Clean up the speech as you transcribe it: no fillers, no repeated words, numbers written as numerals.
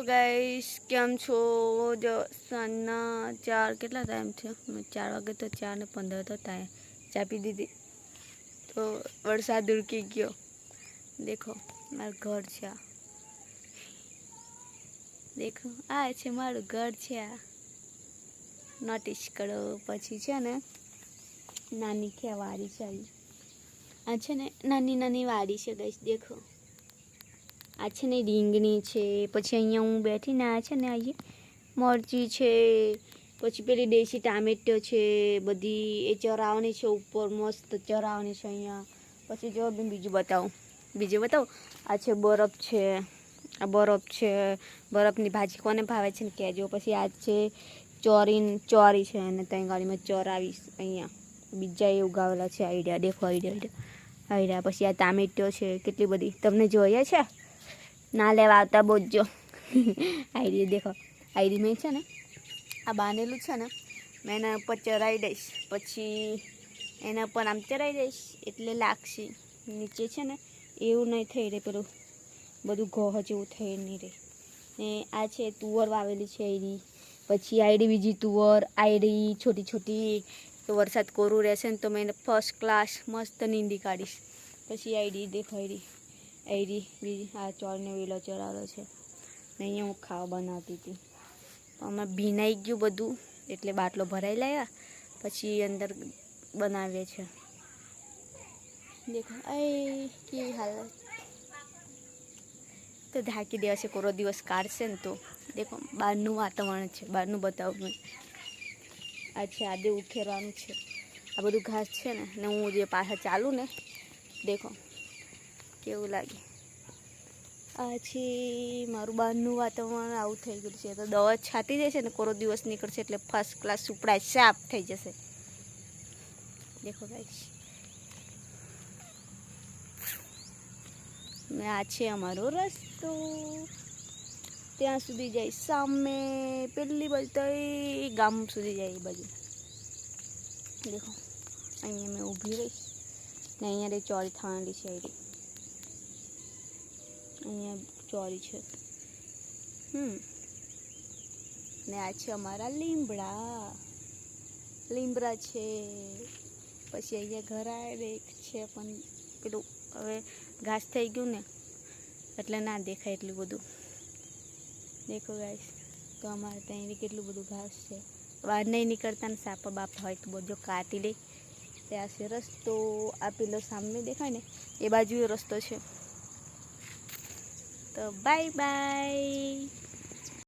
Guys કેમ છો? જો સાંજના 4 કેટલા ટાઈમ છે? 4 વાગે તો 4:15 તો થાય. ચા પી દીધી તો વરસાદ ઉડકી ગયો. દેખો મારું ઘર છે આ. દેખો આ છે મારું ઘર છે આ. નોટિસ કરો. પછી છે ને નાની ખેવાડી છે આ છે ને નાની વાડી છે ગાઈસ. દેખો આ છે ને રીંગણી છે. પછી અહીંયા હું બેઠીને આ છે ને અહીંયા મરચી છે. પછી પેલી દેશી ટામેટો છે બધી એ ચરાવવાની છે ઉપર મસ્ત ચરાવવાની છે અહીંયા. પછી જો બીજું બતાવું આ છે બરફ છે. આ બરફ છે. બરફની ભાજી કોને ભાવે છે ને કહેજો. પછી આ છે ચોરી છે અને ત્યાં ગાડીમાં ચરાવીશ અહીંયા બીજા એ ઉગાવેલા છે. આઈડિયા દેખો આઈડિયા. પછી આ ટામેટો છે કેટલી બધી તમને જોઈએ છે ના લેવા આવતા બોલજો. આઈડી દેખો આઈડી મેં છે ને આ બાંધેલું છે ને મેં એના ઉપર ચરાવી દઈશ. પછી એના ઉપર આમ ચરાવી દઈશ એટલે લાગશે. નીચે છે ને એવું નહીં થઈ રહે પેલું બધું ઘોહ જેવું થઈ નહીં રહે. ને આ છે તુવર વાવેલી છે આઈડી. પછી આઈડી બીજી તુવર આઈડી છોટી તો વરસાદ કોરું રહેશે ને તો મેં એને ફર્સ્ટ ક્લાસ મસ્ત નીંદી કાઢીશ. પછી આઈડી દેખો આઈડી બીજી આ ચોરને વેલો ચરાવેલો છે ને અહીંયા હું ખાવા બનાવતી હતી. આમાં ભીનાઈ ગયું બધું એટલે બાટલો ભરાઈ લાવ્યા. પછી અંદર બનાવીએ છે. દેખો કેવી હાલત તો ઢાંકી દેવાશે. કોરો દિવસ કાઢશે ને તો દેખો બહારનું વાતાવરણ છે. બહારનું બતાવું મેં. આ છે આદે ઉખેરવાનું છે. આ બધું ઘાસ છે ને હું જે પાછા ચાલું ને દેખો કેવું લાગે. આ છે મારું બહારનું વાતાવરણ આવું થઈ ગયું છે. તો દવા છાતી જશે ને કોરો દિવસ નીકળશે એટલે ફર્સ્ટ ક્લાસ સુપડા સાફ થઈ જશે. દેખો ગાઈસ ને આ છે અમારો રસ્તો. ત્યાં સુધી જાય સામે પેલી બાજુ તો એ ગામ સુધી જાય એ બાજુ. દેખો અહીંયા મેં ઊભી રહીશ ને અહીંયા ચોરી થવાની છે. અહીંયા ચોરી છે ને આ છે અમારા લીમડા છે. પછી અહીંયા ઘર એક છે પણ પેલું હવે ઘાસ થઈ ગયું ને એટલે ના દેખાય એટલું બધું. દેખો ગાઈસ તો અમારે ત્યાં કેટલું બધું ઘાસ છે. બહાર નહીં નીકળતા ને સાપા બાપા હોય તો બધો કાઢી લે. ત્યાં છે રસ્તો. આ પેલો સામે દેખાય ને એ બાજુ રસ્તો છે. તો બાય બાય.